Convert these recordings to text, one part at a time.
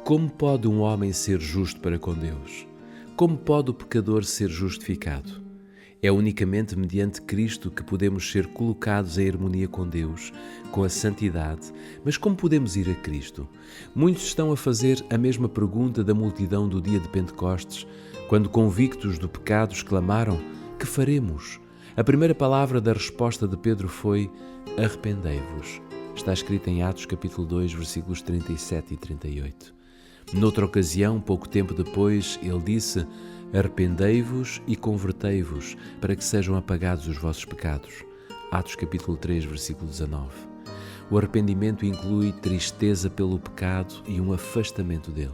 Como pode um homem ser justo para com Deus? Como pode o pecador ser justificado? É unicamente mediante Cristo que podemos ser colocados em harmonia com Deus, com a santidade. Mas como podemos ir a Cristo? Muitos estão a fazer a mesma pergunta da multidão do dia de Pentecostes, quando convictos do pecado exclamaram: "Que faremos?" A primeira palavra da resposta de Pedro foi: "Arrependei-vos." Está escrito em Atos capítulo 2, versículos 37 e 38. Noutra ocasião, pouco tempo depois, ele disse: "Arrependei-vos e convertei-vos, para que sejam apagados os vossos pecados." Atos capítulo 3, versículo 19. O arrependimento inclui tristeza pelo pecado e um afastamento dele.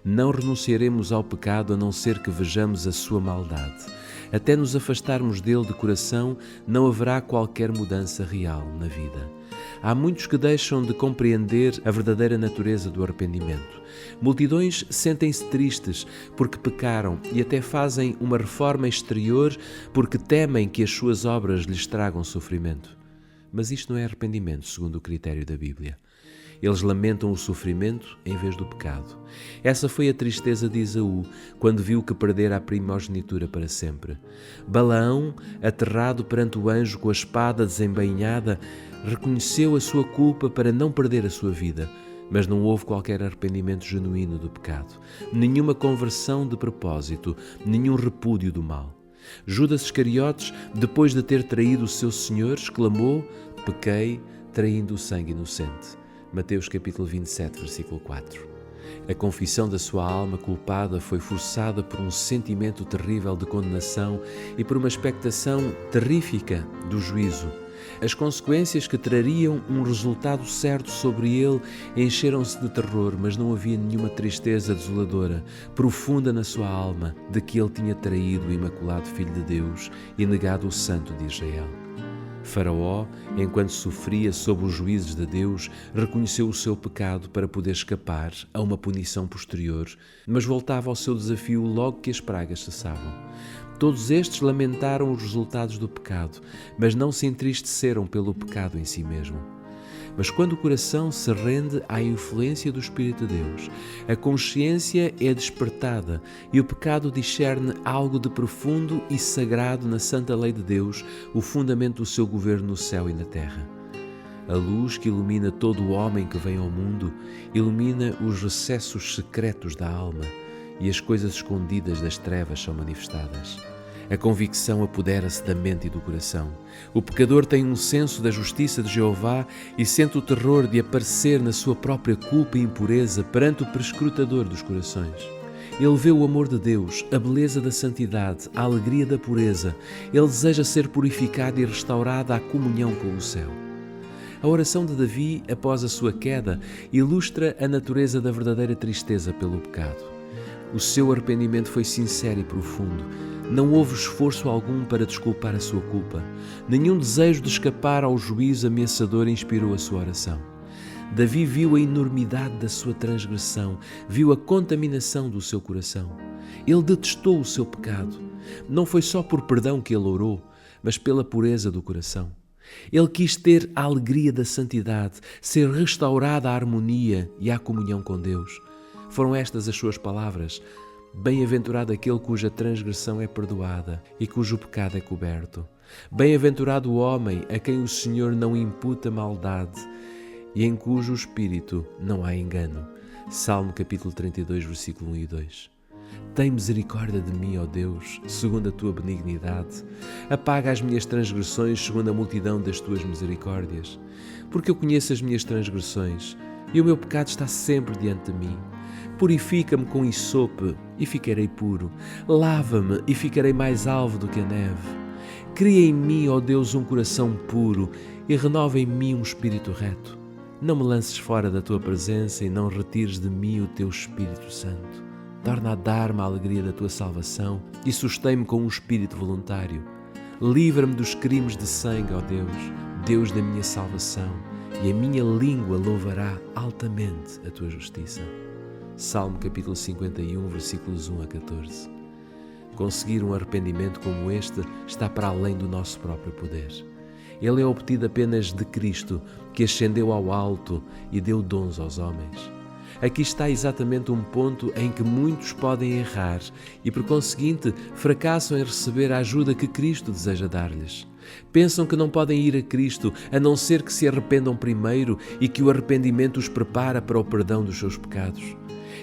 Não renunciaremos ao pecado a não ser que vejamos a sua maldade. Até nos afastarmos dele de coração, não haverá qualquer mudança real na vida. Há muitos que deixam de compreender a verdadeira natureza do arrependimento. Multidões sentem-se tristes porque pecaram e até fazem uma reforma exterior porque temem que as suas obras lhes tragam sofrimento. Mas isto não é arrependimento, segundo o critério da Bíblia. Eles lamentam o sofrimento em vez do pecado. Essa foi a tristeza de Esaú, quando viu que perdera a primogenitura para sempre. Balaão, aterrado perante o anjo com a espada desembainhada, reconheceu a sua culpa para não perder a sua vida, mas não houve qualquer arrependimento genuíno do pecado, nenhuma conversão de propósito, nenhum repúdio do mal. Judas Iscariotes, depois de ter traído o seu Senhor, exclamou: "Pequei, traindo o sangue inocente." Mateus capítulo 27, versículo 4. A confissão da sua alma culpada foi forçada por um sentimento terrível de condenação e por uma expectação terrífica do juízo. As consequências que trariam um resultado certo sobre ele encheram-se de terror, mas não havia nenhuma tristeza desoladora, profunda na sua alma, de que ele tinha traído o imaculado Filho de Deus e negado o Santo de Israel. Faraó, enquanto sofria sob os juízos de Deus, reconheceu o seu pecado para poder escapar a uma punição posterior, mas voltava ao seu desafio logo que as pragas cessavam. Todos estes lamentaram os resultados do pecado, mas não se entristeceram pelo pecado em si mesmo. Mas quando o coração se rende à influência do Espírito de Deus, a consciência é despertada e o pecado discerne algo de profundo e sagrado na santa lei de Deus, o fundamento do seu governo no céu e na terra. A luz que ilumina todo o homem que vem ao mundo ilumina os recessos secretos da alma e as coisas escondidas das trevas são manifestadas. A convicção apodera-se da mente e do coração. O pecador tem um senso da justiça de Jeová e sente o terror de aparecer na sua própria culpa e impureza perante o perscrutador dos corações. Ele vê o amor de Deus, a beleza da santidade, a alegria da pureza. Ele deseja ser purificado e restaurado à comunhão com o céu. A oração de Davi, após a sua queda, ilustra a natureza da verdadeira tristeza pelo pecado. O seu arrependimento foi sincero e profundo. Não houve esforço algum para desculpar a sua culpa. Nenhum desejo de escapar ao juízo ameaçador inspirou a sua oração. Davi viu a enormidade da sua transgressão, viu a contaminação do seu coração. Ele detestou o seu pecado. Não foi só por perdão que ele orou, mas pela pureza do coração. Ele quis ter a alegria da santidade, ser restaurada à harmonia e à comunhão com Deus. Foram estas as suas palavras: "Bem-aventurado aquele cuja transgressão é perdoada e cujo pecado é coberto. Bem-aventurado o homem a quem o Senhor não imputa maldade e em cujo espírito não há engano." Salmo capítulo 32, versículo 1 e 2. Tem misericórdia de mim, ó Deus, segundo a tua benignidade. Apaga as minhas transgressões segundo a multidão das tuas misericórdias. Porque eu conheço as minhas transgressões e o meu pecado está sempre diante de mim. Purifica-me com hisope e ficarei puro. Lava-me e ficarei mais alvo do que a neve. Cria em mim, ó Deus, um coração puro e renova em mim um espírito reto. Não me lances fora da tua presença e não retires de mim o teu Espírito Santo. Torna a dar-me a alegria da tua salvação e sustém-me com um espírito voluntário. Livra-me dos crimes de sangue, ó Deus, Deus da minha salvação, e a minha língua louvará altamente a tua justiça. Salmo capítulo 51, versículos 1 a 14. Conseguir um arrependimento como este está para além do nosso próprio poder. Ele é obtido apenas de Cristo, que ascendeu ao alto e deu dons aos homens. Aqui está exatamente um ponto em que muitos podem errar e, por conseguinte, fracassam em receber a ajuda que Cristo deseja dar-lhes. Pensam que não podem ir a Cristo a não ser que se arrependam primeiro e que o arrependimento os prepara para o perdão dos seus pecados.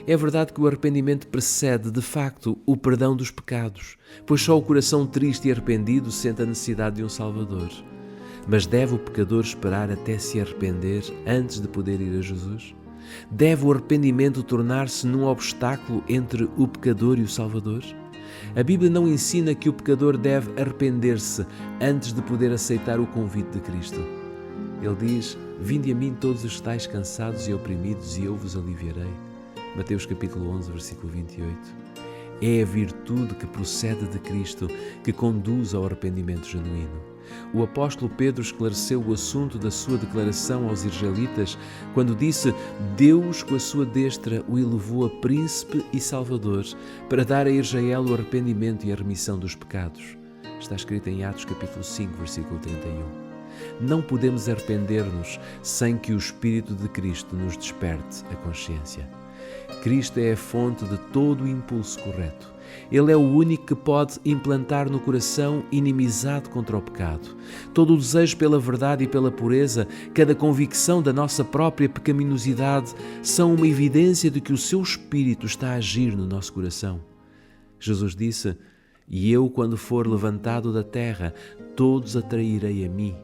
É verdade que o arrependimento precede, de facto, o perdão dos pecados, pois só o coração triste e arrependido sente a necessidade de um Salvador. Mas deve o pecador esperar até se arrepender antes de poder ir a Jesus? Deve o arrependimento tornar-se num obstáculo entre o pecador e o Salvador? A Bíblia não ensina que o pecador deve arrepender-se antes de poder aceitar o convite de Cristo. Ele diz: "Vinde a mim todos os que estáis cansados e oprimidos, e eu vos aliviarei." Mateus capítulo 11, versículo 28. É a virtude que procede de Cristo que conduz ao arrependimento genuíno. O apóstolo Pedro esclareceu o assunto da sua declaração aos israelitas quando disse: "Deus, com a sua destra, o elevou a príncipe e salvador para dar a Israel o arrependimento e a remissão dos pecados." Está escrito em Atos capítulo 5, versículo 31. Não podemos arrepender-nos sem que o Espírito de Cristo nos desperte a consciência. Cristo é a fonte de todo o impulso correto. Ele é o único que pode implantar no coração inimizade contra o pecado. Todo o desejo pela verdade e pela pureza, cada convicção da nossa própria pecaminosidade são uma evidência de que o seu Espírito está a agir no nosso coração. Jesus disse: "E eu, quando for levantado da terra, todos atrairei a mim."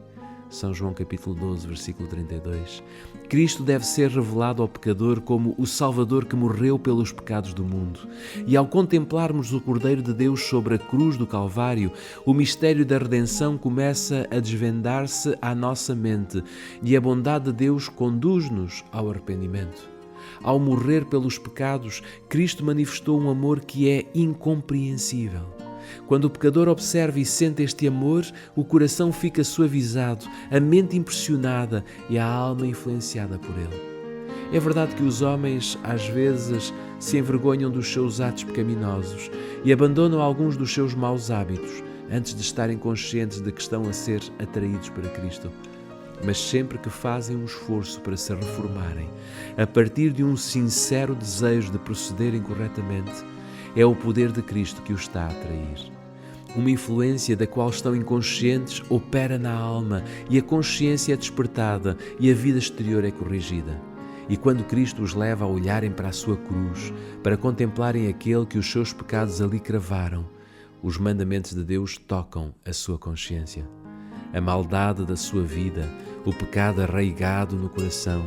São João capítulo 12, versículo 32. Cristo deve ser revelado ao pecador como o Salvador que morreu pelos pecados do mundo. E ao contemplarmos o Cordeiro de Deus sobre a cruz do Calvário, o mistério da redenção começa a desvendar-se à nossa mente e a bondade de Deus conduz-nos ao arrependimento. Ao morrer pelos pecados, Cristo manifestou um amor que é incompreensível. Quando o pecador observa e sente este amor, o coração fica suavizado, a mente impressionada e a alma influenciada por ele. É verdade que os homens, às vezes, se envergonham dos seus atos pecaminosos e abandonam alguns dos seus maus hábitos antes de estarem conscientes de que estão a ser atraídos para Cristo. Mas sempre que fazem um esforço para se reformarem, a partir de um sincero desejo de procederem corretamente, é o poder de Cristo que os está a atrair. Uma influência da qual estão inconscientes opera na alma e a consciência é despertada e a vida exterior é corrigida. E quando Cristo os leva a olharem para a sua cruz, para contemplarem aquele que os seus pecados ali cravaram, os mandamentos de Deus tocam a sua consciência. A maldade da sua vida, o pecado arraigado no coração,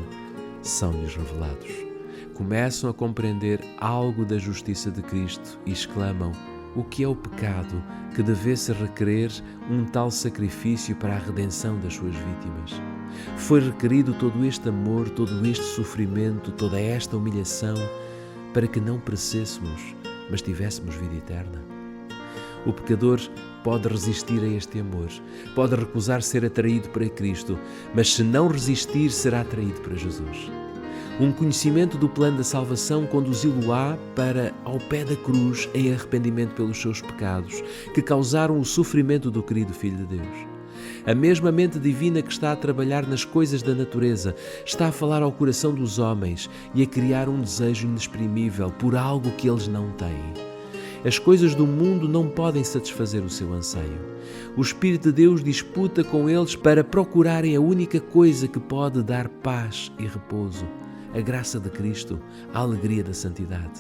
são-lhes revelados. Começam a compreender algo da justiça de Cristo e exclamam: "O que é o pecado que devesse requerer um tal sacrifício para a redenção das suas vítimas? Foi requerido todo este amor, todo este sofrimento, toda esta humilhação para que não perecêssemos, mas tivéssemos vida eterna?" O pecador pode resistir a este amor, pode recusar ser atraído para Cristo, mas se não resistir, será atraído para Jesus. Um conhecimento do plano da salvação conduzi-lo-á para ao pé da cruz em arrependimento pelos seus pecados, que causaram o sofrimento do querido Filho de Deus. A mesma mente divina que está a trabalhar nas coisas da natureza está a falar ao coração dos homens e a criar um desejo inexprimível por algo que eles não têm. As coisas do mundo não podem satisfazer o seu anseio. O Espírito de Deus disputa com eles para procurarem a única coisa que pode dar paz e repouso: a graça de Cristo, a alegria da santidade.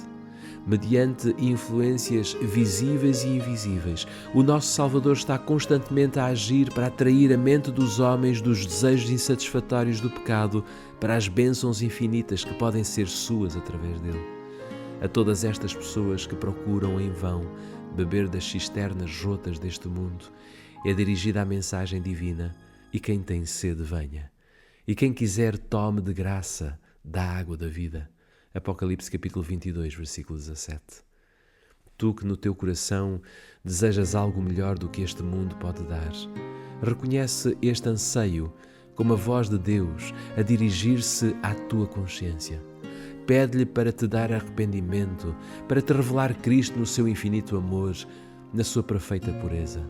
Mediante influências visíveis e invisíveis, o nosso Salvador está constantemente a agir para atrair a mente dos homens dos desejos insatisfatórios do pecado para as bênçãos infinitas que podem ser suas através dele. A todas estas pessoas que procuram em vão beber das cisternas rotas deste mundo, é dirigida a mensagem divina: "E quem tem sede, venha. E quem quiser, tome de graça da água da vida." Apocalipse capítulo 22, versículo 17. Tu que no teu coração desejas algo melhor do que este mundo pode dar, reconhece este anseio como a voz de Deus a dirigir-se à tua consciência. Pede-lhe para te dar arrependimento, para te revelar Cristo no seu infinito amor, na sua perfeita pureza.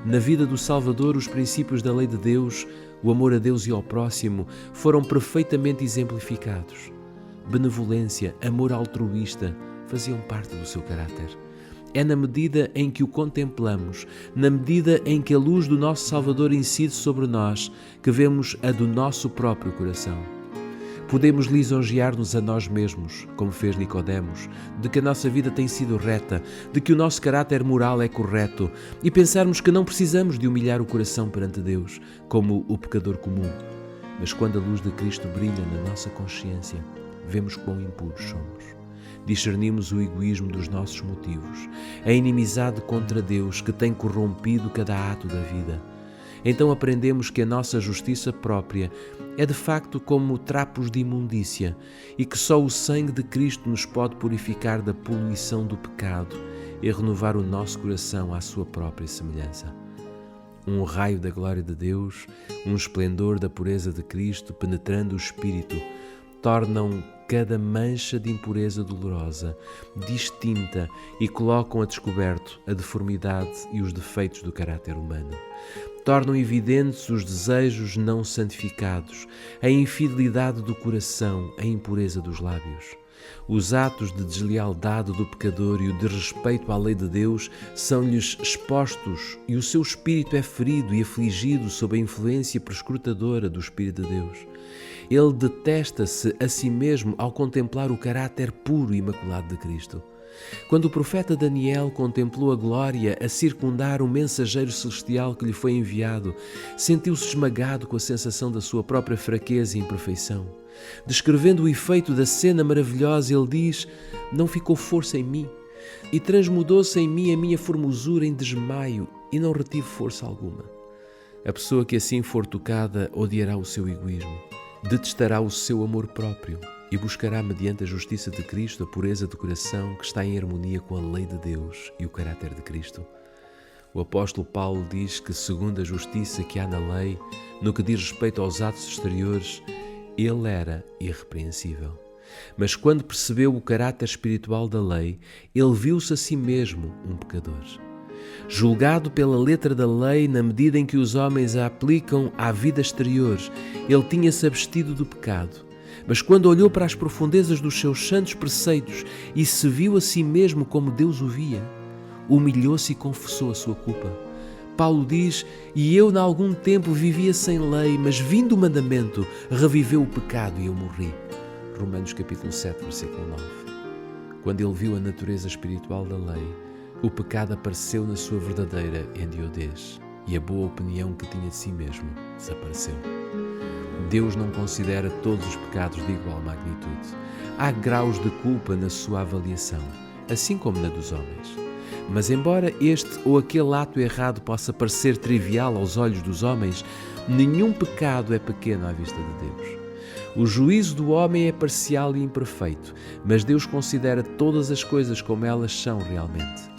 Na vida do Salvador, os princípios da lei de Deus, o amor a Deus e ao próximo, foram perfeitamente exemplificados. benevolência, amor altruísta faziam parte do seu caráter. É na medida em que o contemplamos, na medida em que a luz do nosso Salvador incide sobre nós, que vemos a do nosso próprio coração. Podemos lisonjear-nos a nós mesmos, como fez Nicodemos, de que a nossa vida tem sido reta, de que o nosso caráter moral é correto, e pensarmos que não precisamos de humilhar o coração perante Deus, como o pecador comum. Mas quando a luz de Cristo brilha na nossa consciência, vemos quão impuros somos. Discernimos o egoísmo dos nossos motivos, a inimizade contra Deus que tem corrompido cada ato da vida. Então aprendemos que a nossa justiça própria é de facto como trapos de imundícia e que só o sangue de Cristo nos pode purificar da poluição do pecado e renovar o nosso coração à sua própria semelhança. Um raio da glória de Deus, um esplendor da pureza de Cristo penetrando o espírito, tornam cada mancha de impureza dolorosa distinta e colocam a descoberto a deformidade e os defeitos do caráter humano. Tornam evidentes os desejos não santificados, a infidelidade do coração, a impureza dos lábios. Os atos de deslealdade do pecador e o desrespeito à lei de Deus são-lhes expostos e o seu espírito é ferido e afligido sob a influência perscrutadora do Espírito de Deus. Ele detesta-se a si mesmo ao contemplar o caráter puro e imaculado de Cristo. Quando o profeta Daniel contemplou a glória a circundar o mensageiro celestial que lhe foi enviado, sentiu-se esmagado com a sensação da sua própria fraqueza e imperfeição. Descrevendo o efeito da cena maravilhosa, ele diz: "Não ficou força em mim, e transmudou-se em mim a minha formosura em desmaio, e não retive força alguma." A pessoa que assim for tocada odiará o seu egoísmo, detestará o seu amor próprio e buscará, mediante a justiça de Cristo, a pureza do coração que está em harmonia com a lei de Deus e o caráter de Cristo. O apóstolo Paulo diz que, segundo a justiça que há na lei, no que diz respeito aos atos exteriores, ele era irrepreensível. Mas quando percebeu o caráter espiritual da lei, ele viu-se a si mesmo um pecador. Julgado pela letra da lei, na medida em que os homens a aplicam à vida exterior, ele tinha-se abstido do pecado. Mas quando olhou para as profundezas dos seus santos preceitos e se viu a si mesmo como Deus o via, humilhou-se e confessou a sua culpa. Paulo diz: "E eu, na algum tempo, vivia sem lei, mas vindo o mandamento, reviveu o pecado e eu morri." Romanos capítulo 7, versículo 9. Quando ele viu a natureza espiritual da lei, o pecado apareceu na sua verdadeira endiodez e a boa opinião que tinha de si mesmo desapareceu. Deus não considera todos os pecados de igual magnitude. Há graus de culpa na sua avaliação, assim como na dos homens. Mas embora este ou aquele ato errado possa parecer trivial aos olhos dos homens, nenhum pecado é pequeno à vista de Deus. O juízo do homem é parcial e imperfeito, mas Deus considera todas as coisas como elas são realmente.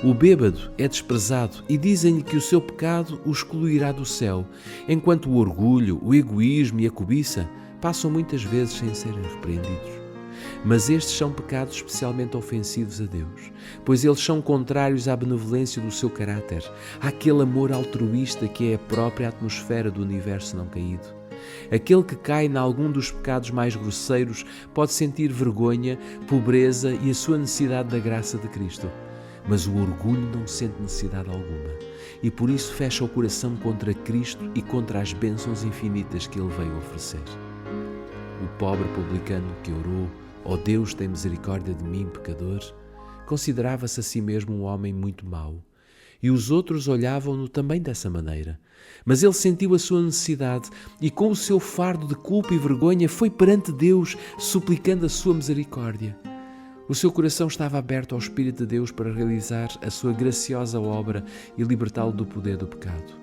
O bêbado é desprezado e dizem-lhe que o seu pecado o excluirá do céu, enquanto o orgulho, o egoísmo e a cobiça passam muitas vezes sem serem repreendidos. Mas estes são pecados especialmente ofensivos a Deus, pois eles são contrários à benevolência do seu caráter, àquele amor altruísta que é a própria atmosfera do universo não caído. Aquele que cai em algum dos pecados mais grosseiros pode sentir vergonha, pobreza e a sua necessidade da graça de Cristo. Mas o orgulho não sente necessidade alguma e por isso fecha o coração contra Cristo e contra as bênçãos infinitas que Ele veio oferecer. O pobre publicano que orou: "Ó Deus, tem misericórdia de mim, pecador", considerava-se a si mesmo um homem muito mau e os outros olhavam-no também dessa maneira. Mas ele sentiu a sua necessidade e com o seu fardo de culpa e vergonha foi perante Deus suplicando a sua misericórdia. O seu coração estava aberto ao Espírito de Deus para realizar a sua graciosa obra e libertá-lo do poder do pecado.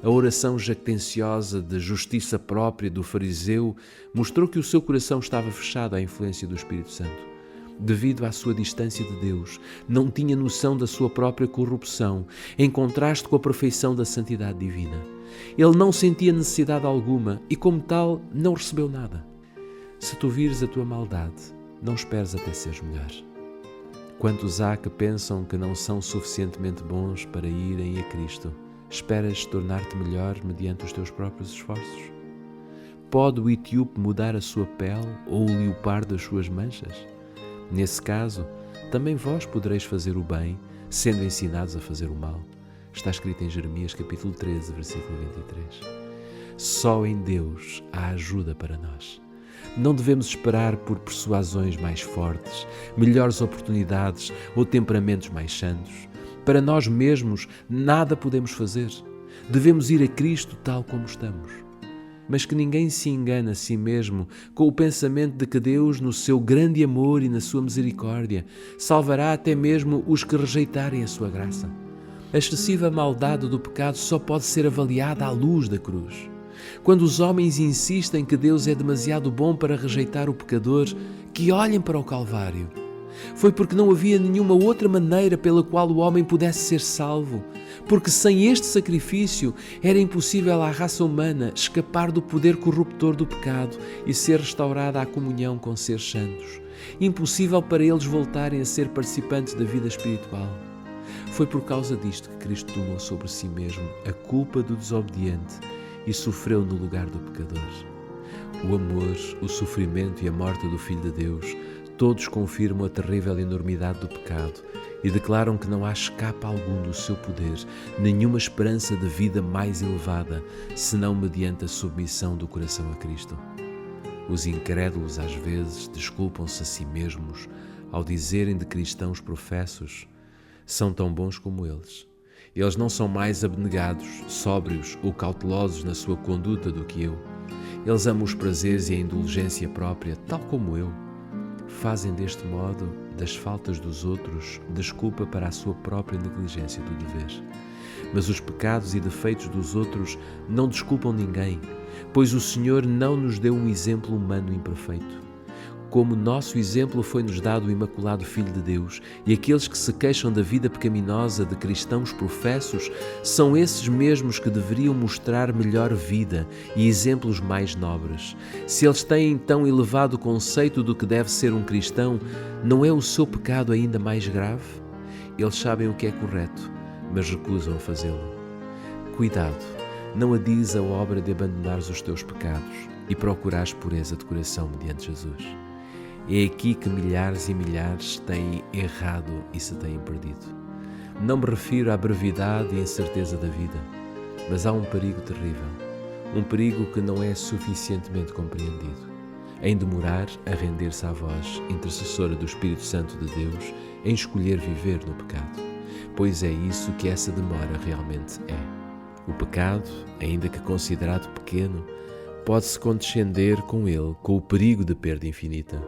A oração jactenciosa de justiça própria do fariseu mostrou que o seu coração estava fechado à influência do Espírito Santo. Devido à sua distância de Deus, não tinha noção da sua própria corrupção, em contraste com a perfeição da santidade divina. Ele não sentia necessidade alguma e, como tal, não recebeu nada. Se tu vires a tua maldade, não esperes até seres melhor. Quantos há que pensam que não são suficientemente bons para irem a Cristo? Esperas tornar-te melhor mediante os teus próprios esforços? pode o etíope mudar a sua pele ou o leopardo as suas manchas? Nesse caso, também vós podereis fazer o bem, sendo ensinados a fazer o mal. Está escrito em Jeremias capítulo 13, versículo 23. Só em Deus há ajuda para nós. Não devemos esperar por persuasões mais fortes, melhores oportunidades ou temperamentos mais santos. Para nós mesmos, nada podemos fazer. Devemos ir a Cristo tal como estamos. Mas que ninguém se engane a si mesmo com o pensamento de que Deus, no seu grande amor e na sua misericórdia, salvará até mesmo os que rejeitarem a sua graça. A excessiva maldade do pecado só pode ser avaliada à luz da cruz. Quando os homens insistem que Deus é demasiado bom para rejeitar o pecador, que olhem para o Calvário. Foi porque não havia nenhuma outra maneira pela qual o homem pudesse ser salvo, porque sem este sacrifício era impossível à raça humana escapar do poder corruptor do pecado e ser restaurada à comunhão com seres santos. Impossível para eles voltarem a ser participantes da vida espiritual. Foi por causa disto que Cristo tomou sobre si mesmo a culpa do desobediente e sofreu no lugar do pecador. O amor, o sofrimento e a morte do Filho de Deus, todos confirmam a terrível enormidade do pecado e declaram que não há escape algum do seu poder, nenhuma esperança de vida mais elevada, senão mediante a submissão do coração a Cristo. Os incrédulos às vezes desculpam-se a si mesmos ao dizerem de cristãos professos: são tão bons como eles. Eles não são mais abnegados, sóbrios ou cautelosos na sua conduta do que eu. Eles amam os prazeres e a indulgência própria, tal como eu. Fazem deste modo das faltas dos outros desculpa para a sua própria negligência do dever. Mas os pecados e defeitos dos outros não desculpam ninguém, pois o Senhor não nos deu um exemplo humano imperfeito. Como nosso exemplo foi-nos dado o Imaculado Filho de Deus, e aqueles que se queixam da vida pecaminosa de cristãos professos são esses mesmos que deveriam mostrar melhor vida e exemplos mais nobres. Se eles têm tão elevado conceito do que deve ser um cristão, não é o seu pecado ainda mais grave? Eles sabem o que é correto, mas recusam a fazê-lo. Cuidado, não adies a obra de abandonares os teus pecados e procurares pureza de coração mediante Jesus. É aqui que milhares e milhares têm errado e se têm perdido. Não me refiro à brevidade e incerteza da vida, mas há um perigo terrível, um perigo que não é suficientemente compreendido, em demorar a render-se à voz intercessora do Espírito Santo de Deus em escolher viver no pecado, pois é isso que essa demora realmente é. O pecado, ainda que considerado pequeno, pode-se condescender com ele com o perigo de perda infinita.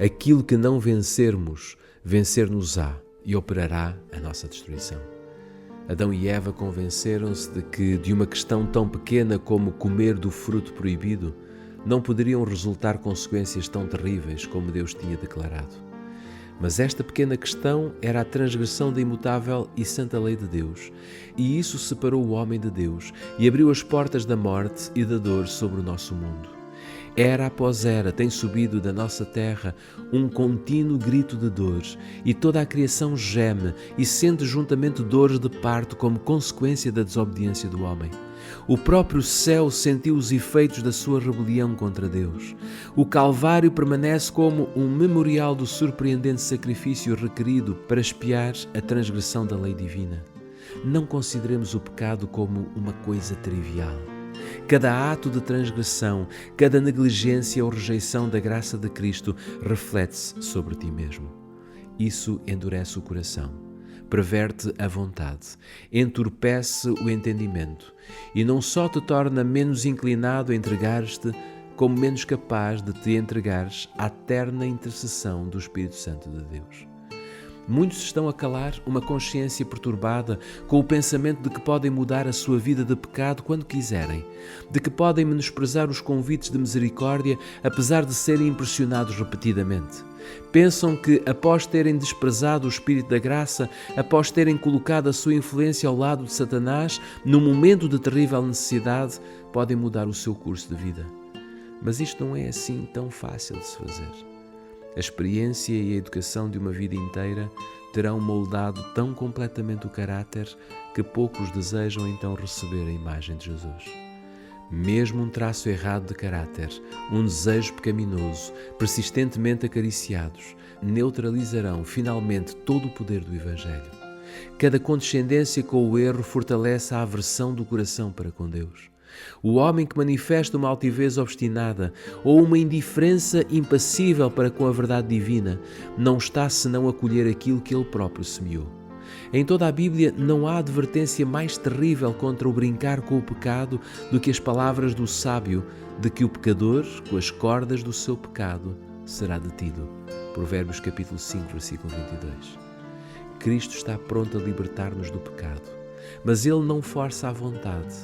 Aquilo que não vencermos, vencer-nos-á e operará a nossa destruição. Adão e Eva convenceram-se de que de uma questão tão pequena como comer do fruto proibido não poderiam resultar consequências tão terríveis como Deus tinha declarado. Mas esta pequena questão era a transgressão da imutável e santa lei de Deus, e isso separou o homem de Deus e abriu as portas da morte e da dor sobre o nosso mundo. Era após era tem subido da nossa terra um contínuo grito de dor, e toda a criação geme e sente juntamente dores de parto como consequência da desobediência do homem. O próprio céu sentiu os efeitos da sua rebelião contra Deus. O Calvário permanece como um memorial do surpreendente sacrifício requerido para expiar a transgressão da lei divina. Não consideremos o pecado como uma coisa trivial. Cada ato de transgressão, cada negligência ou rejeição da graça de Cristo reflete-se sobre ti mesmo. Isso endurece o coração, perverte a vontade, entorpece o entendimento e não só te torna menos inclinado a entregar-te, como menos capaz de te entregares à terna intercessão do Espírito Santo de Deus. Muitos estão a calar uma consciência perturbada com o pensamento de que podem mudar a sua vida de pecado quando quiserem, de que podem menosprezar os convites de misericórdia apesar de serem impressionados repetidamente. Pensam que, após terem desprezado o Espírito da Graça, após terem colocado a sua influência ao lado de Satanás, num momento de terrível necessidade, podem mudar o seu curso de vida. Mas isto não é assim tão fácil de se fazer. A experiência e a educação de uma vida inteira terão moldado tão completamente o caráter que poucos desejam então receber a imagem de Jesus. Mesmo um traço errado de caráter, um desejo pecaminoso, persistentemente acariciados, neutralizarão finalmente todo o poder do Evangelho. Cada condescendência com o erro fortalece a aversão do coração para com Deus. O homem que manifesta uma altivez obstinada ou uma indiferença impassível para com a verdade divina não está senão a colher aquilo que ele próprio semeou. Em toda a Bíblia não há advertência mais terrível contra o brincar com o pecado do que as palavras do sábio de que o pecador, com as cordas do seu pecado, será detido. Provérbios capítulo 5, versículo 22. Cristo está pronto a libertar-nos do pecado, mas Ele não força a vontade.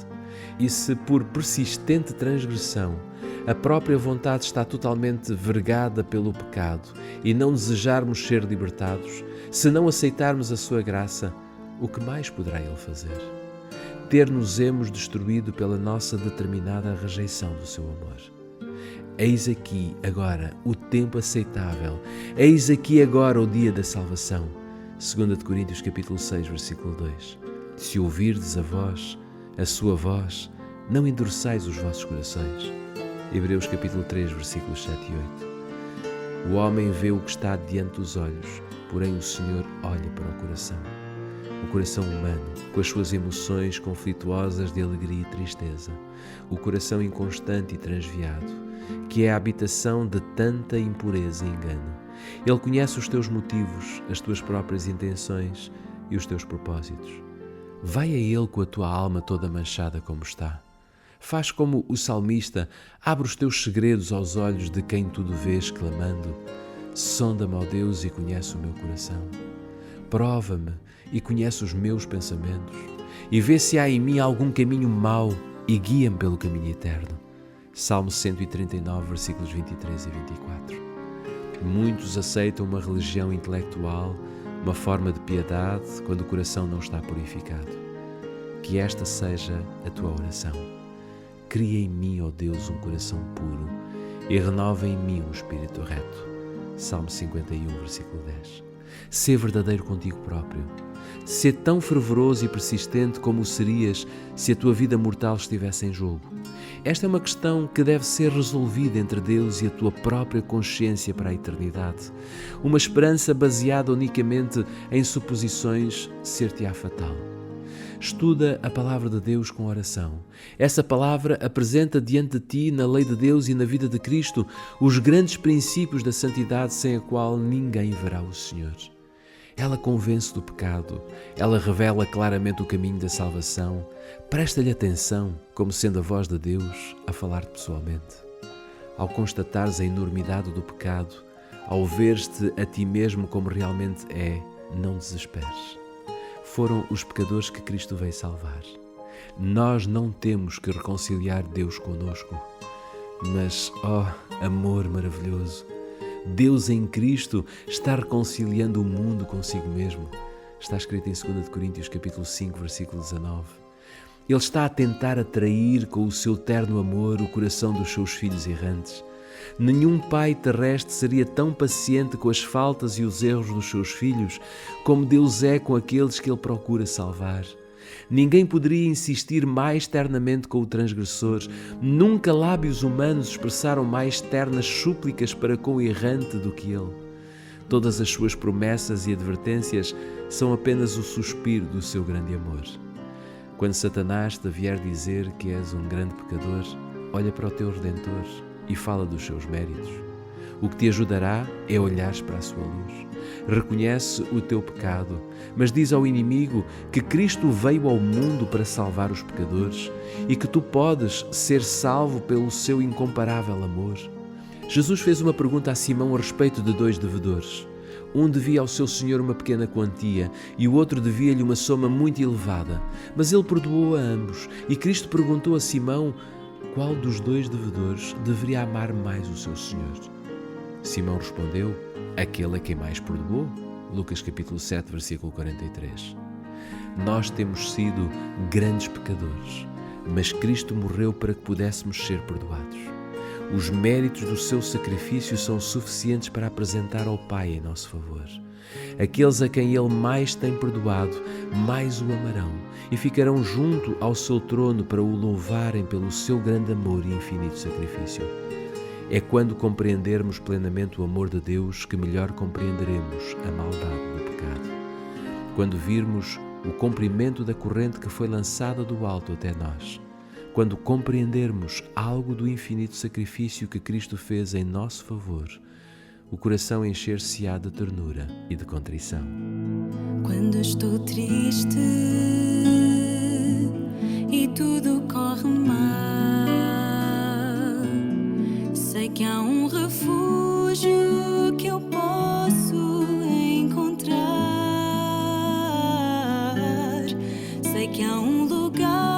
E se por persistente transgressão a própria vontade está totalmente vergada pelo pecado e não desejarmos ser libertados, se não aceitarmos a sua graça, o que mais poderá Ele fazer? Ter-nos-emos destruído pela nossa determinada rejeição do seu amor. Eis aqui agora o tempo aceitável, eis aqui agora o dia da salvação. 2 Coríntios capítulo 6, versículo 2. Se ouvirdes a sua voz, não endureçais os vossos corações. Hebreus capítulo 3, versículos 7 e 8. O homem vê o que está diante dos olhos, porém o Senhor olha para o coração humano, com as suas emoções conflituosas de alegria e tristeza, o coração inconstante e transviado, que é a habitação de tanta impureza e engano. Ele conhece os teus motivos, as tuas próprias intenções e os teus propósitos. Vai a Ele com a tua alma toda manchada como está. Faz como o salmista, abre os teus segredos aos olhos de quem tudo vês, clamando: sonda-me, ó Deus, e conhece o meu coração. Prova-me e conhece os meus pensamentos, e vê se há em mim algum caminho mau e guia-me pelo caminho eterno. Salmo 139, versículos 23 e 24. Muitos aceitam uma religião intelectual, uma forma de piedade, quando o coração não está purificado. Que esta seja a tua oração. Cria em mim, ó Deus, um coração puro e renova em mim um espírito reto. Salmo 51, versículo 10. Sê verdadeiro contigo próprio. Sê tão fervoroso e persistente como o serias se a tua vida mortal estivesse em jogo. Esta é uma questão que deve ser resolvida entre Deus e a tua própria consciência para a eternidade. Uma esperança baseada unicamente em suposições ser-te-á fatal. Estuda a palavra de Deus com oração. Essa palavra apresenta diante de ti, na lei de Deus e na vida de Cristo, os grandes princípios da santidade sem a qual ninguém verá o Senhor. Ela convence do pecado, ela revela claramente o caminho da salvação. Presta-lhe atenção, como sendo a voz de Deus a falar-te pessoalmente. Ao constatares a enormidade do pecado, ao ver-te a ti mesmo como realmente é, não desesperes. Foram os pecadores que Cristo veio salvar. Nós não temos que reconciliar Deus conosco, mas, amor maravilhoso, Deus em Cristo está reconciliando o mundo consigo mesmo. Está escrito em 2 Coríntios capítulo 5, versículo 19. Ele está a tentar atrair com o seu terno amor o coração dos seus filhos errantes. Nenhum pai terrestre seria tão paciente com as faltas e os erros dos seus filhos como Deus é com aqueles que Ele procura salvar. Ninguém poderia insistir mais ternamente com o transgressor. Nunca lábios humanos expressaram mais ternas súplicas para com o errante do que Ele. Todas as suas promessas e advertências são apenas o suspiro do seu grande amor. Quando Satanás te vier dizer que és um grande pecador, olha para o teu Redentor e fala dos seus méritos. O que te ajudará é olhares para a sua luz. Reconhece o teu pecado, mas diz ao inimigo que Cristo veio ao mundo para salvar os pecadores e que tu podes ser salvo pelo seu incomparável amor. Jesus fez uma pergunta a Simão a respeito de 2 devedores. Um devia ao seu senhor uma pequena quantia e o outro devia-lhe uma soma muito elevada, mas ele perdoou a ambos. E Cristo perguntou a Simão: qual dos 2 devedores deveria amar mais o seu senhor? Simão respondeu: aquele a quem mais perdoou. Lucas capítulo 7, versículo 43. Nós temos sido grandes pecadores, mas Cristo morreu para que pudéssemos ser perdoados. Os méritos do seu sacrifício são suficientes para apresentar ao Pai em nosso favor. Aqueles a quem Ele mais tem perdoado, mais o amarão e ficarão junto ao seu trono para o louvarem pelo seu grande amor e infinito sacrifício. É quando compreendermos plenamente o amor de Deus que melhor compreenderemos a maldade do pecado. Quando virmos o comprimento da corrente que foi lançada do alto até nós, quando compreendermos algo do infinito sacrifício que Cristo fez em nosso favor, o coração encher-se-á de ternura e de contrição. Quando estou triste e tudo corre mal, sei que há um refúgio que eu posso encontrar. Sei que há um lugar